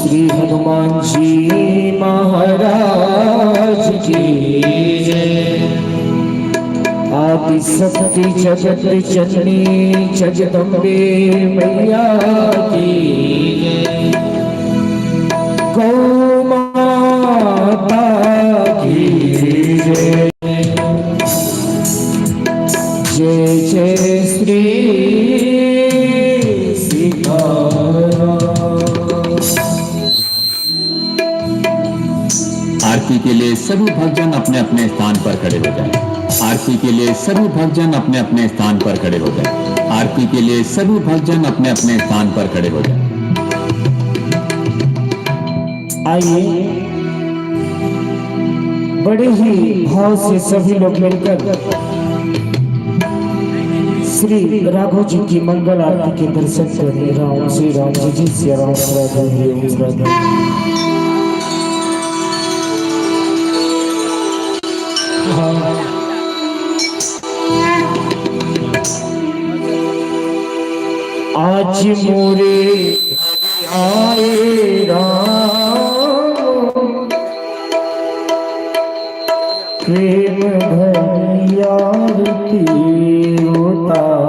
श्री हनुमान जी महाराज की जय। आदि शक्ति जगत जननी जगदम्बे मैया की जय। गौ माता की जय। जय जय श्री आरती के लिए सभी भक्तजन अपने अपने स्थान पर खड़े हो जाएं। आरती के लिए सभी भक्तजन अपने अपने स्थान पर खड़े हो जाएं। आरती के लिए सभी भक्तजन अपने अपने स्थान पर खड़े हो जाएं। आइए बड़े ही भाव से सभी लोग मिलकर श्री राघव जी की मंगल आरती के दर्शन करें। राम श्री राम जी श्री राम राधे राधे। आज मोरे आए राम प्रेम भरी आरती उतारो।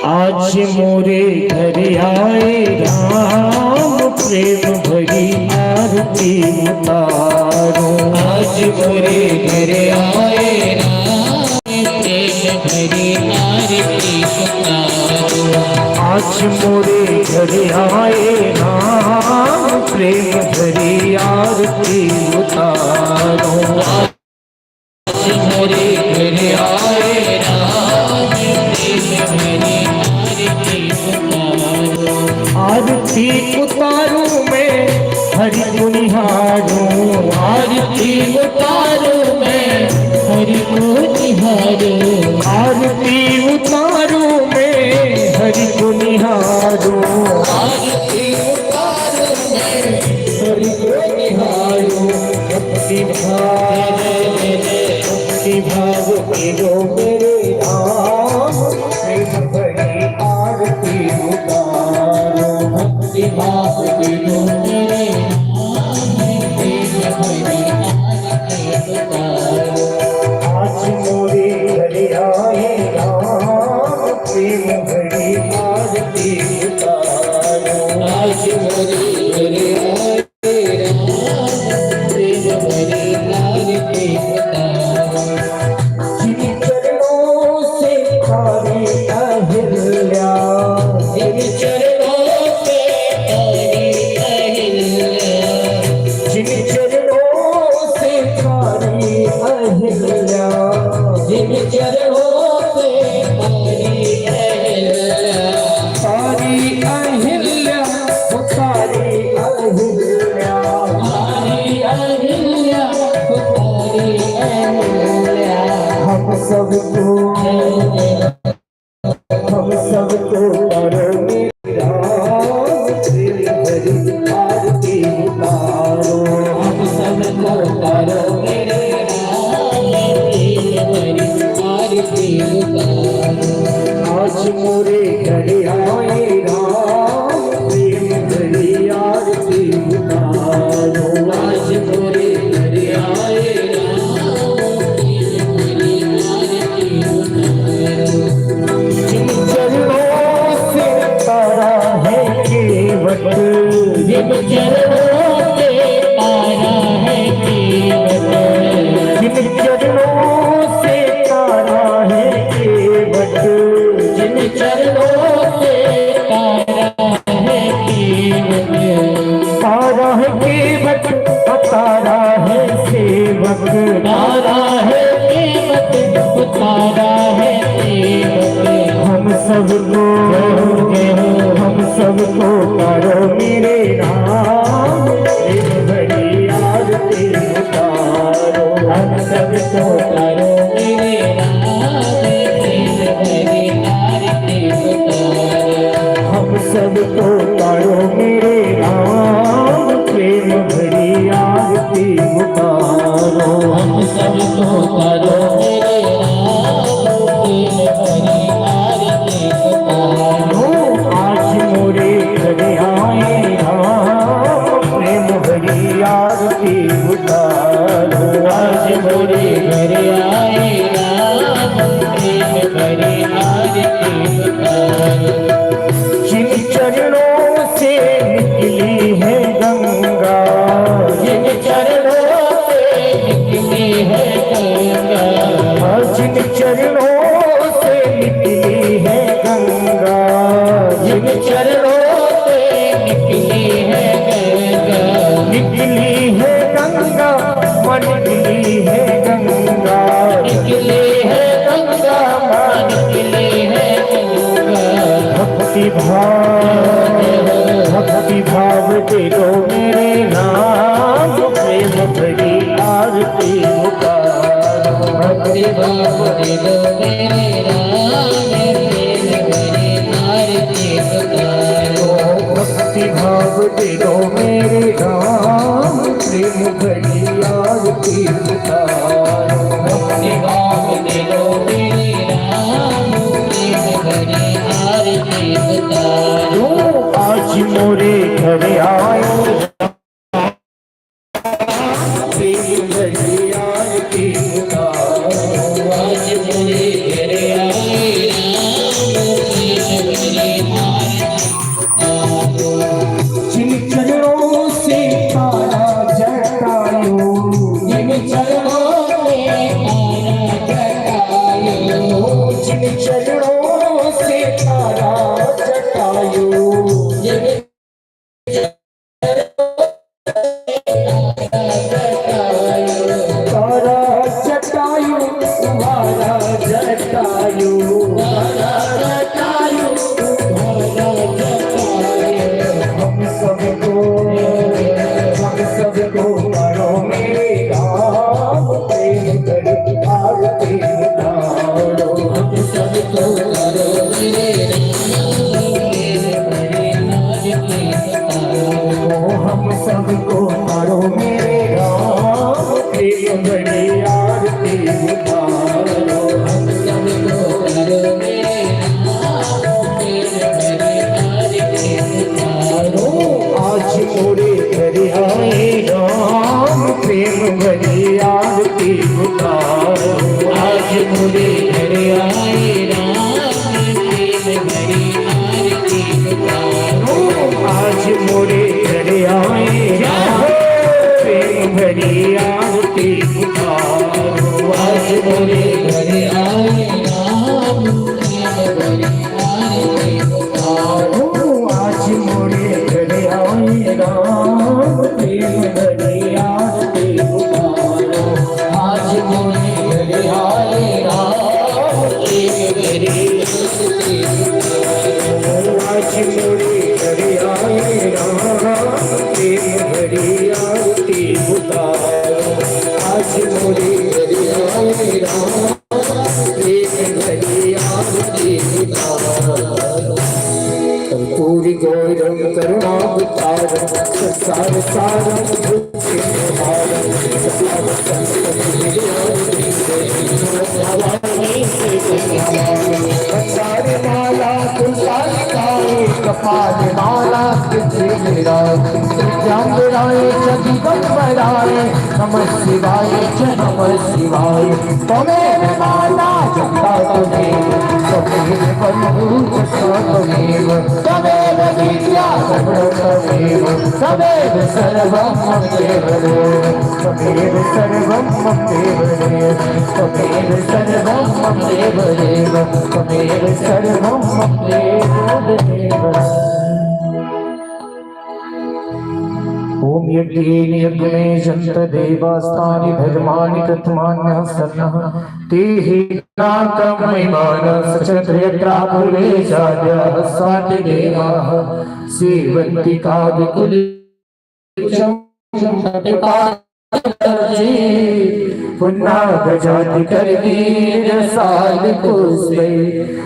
आज मोरे घर आए राम प्रेम भरी आरती उतारो। आज मोरे घर आए राम प्रेम भरी आरती उतारो। आज मोरे घर आए राम प्रेम भरी आरती उतारो। आज मोरे घर आए राम प्रेम भरी आरती उतारो। आरती उतारो मैं हरि को निहारूं। आरती उतारो मैं हरि को निहारूं। आरती उतारो मैं हरि को निहारूं। आरती उतारो मैं हरि को निहारूं। भक्ति भाव तेरो मेरे राम प्रेम भरी आरती उतारो। भक्ति भाव तेरो मेरे राम प्रेम भरी आरती उतारो। आज मोरे घर आए राम प्रेम भरी आरती उतारो। आज मोरे घर आए राम प्रेम भरी आरती उतारो। जिन चरणों से तारी अहिल्या। जिन चरणों से तारी अहिल्या। जिन चरणों से तारी अहिल्या। जिन चरणों से तारी अहिल्या। तारी अहिल्या वो तारी अहिल्या। तारी अहिल्या तारी अहिल्या। हम सबको करो मेरे राम प्रेम भरी आरती उतारो। हम सबको करो मेरे राम प्रेम भरी आरती उतारो। आज मोरे घर आए राम प्रेम भरी आरती उतारो। आज मोरे घर आए राम प्रेम भरी आरती उतारो। जिन चरणों से तारा है केवट। जिन चरणों से तारा है केवट। जिन चरणों से तारा है केवट। जिन चरणों से तारा है केवट। तारा है केवट तारा है सेवक। तारा है केवट तारा है सेवक। हम सबको करो मेरे राम प्रेम भरी आरती उतारो। हम सबको करो मेरे राम प्रेम भरी आरती उतारो। हम सबको करो मेरे राम प्रेम भरी आरती उतारो। हम सबको करो मेरे राम चरणों से निकली है गंगा, जिन चरणों से निकली है गंगा, निकली है गंगा, मन निकली है गंगा, निकली है गंगा, मां निकली है गंगा। भक्ति भाव दे दो मेरे नाम, प्रेम भरी आरती उतारो, भक्ति भाव दे दो मेरे राम, प्रेम भरी आरती उतारो। भक्ति भाव दे दो मेरे राम, प्रेम भरी आरती उतारो, भक्ति भाव दे दो मेरे राम, प्रेम भरी आरती उतारो। आज मोरे घर आयो प्रेम भरी आरती उतारो, आज मेरे घर आए राम, प्रेम भरी आरती उतारो। जिन चरणों से तारा जटायो, जिन चरणों में तारा जटायो, जिन चरणों से तारा जटायो, जिन तारा जटायो, तुम्हारा जटायो, हम सबको करो मेरे राम, प्रेम भरी आरती उतारो, हम सबको करो मेरे राम, प्रेम भरी आरती उतारो। हम सबको करो मेरे राम, प्रेम भरी आरती उतारो, हम सबको करो मेरे राम, प्रेम भरी आरती उतारो। आज मोरे घर आए राम, प्रेम भरी आरती उतारो, आज मुझे घर आए राम, प्रेम भरी आरती उतारो। आज मोरे घर आए राम, प्रेम भरी आरती उतारो, आज मुझे घर आए राम, प्रेम भरी आरती उतारो। आज मोरे घर आए राम, प्रेम भरी आरती उतारो, आज मुझे घर आए राम, प्रेम भरी आरती उतारो। आज मोरे घर आए राम, प्रेम भरी आरती उतारो, आज मोरे घर आए राम, प्रेम भरी आरती उतारो। कर्पूरी गौरम करुणावतारम, संसार सारम भुजगेन्द्रहारम, सकल संपत्ति संसार माला तुलसारिकाय, कपाल माला कृष्णराय, श्रीजाम्बराय जगदम्बराय, नमः शिवाय च नमः शिवाय। त्वमेव माला जपता त्वमेव, त्वमेव बन्धु च त्वमेव, त्वमेव विद्या त्वमेव, त्वमेव सर्वं मम देव देव, त्वमेव सर्वं मम देव देव, त्वमेव सर्वं मम देव देव, त्वमेव सर्वं मम देव देव। ओम यज्ञेन यज्ञमे जन्त देवास्तानि धर्माणि कथमान्यः सन्नः ते हि नाकमैमानः सचन्द्रयत्रा पूर्वे चाद्याः स्वाति देवाः सेवन्ति काव्यकुलेशं पुन्नाग जाति कर वीर साल पुष्पे,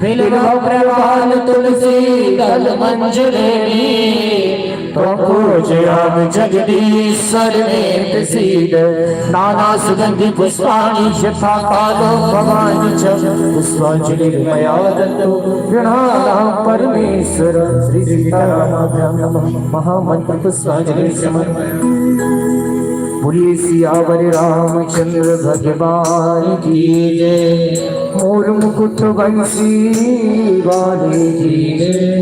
बिल्व प्रवाल तुलसी दल मंजरी, पूजयाम जगदीश्वर में प्रसीद, नाना सुगंधि पुष्पाणि यथा कालो भवानि च, पुष्पांजलि मया दत्तो गृह्णामि परमेश्वर। श्री सीतारामाभ्यां नमः। महामंत्र पुष्पांजलि समर्पयामि। बोलिए सियावर रामचंद्र भगवान की जय। मोर मुकुट बंसी वाले की जय।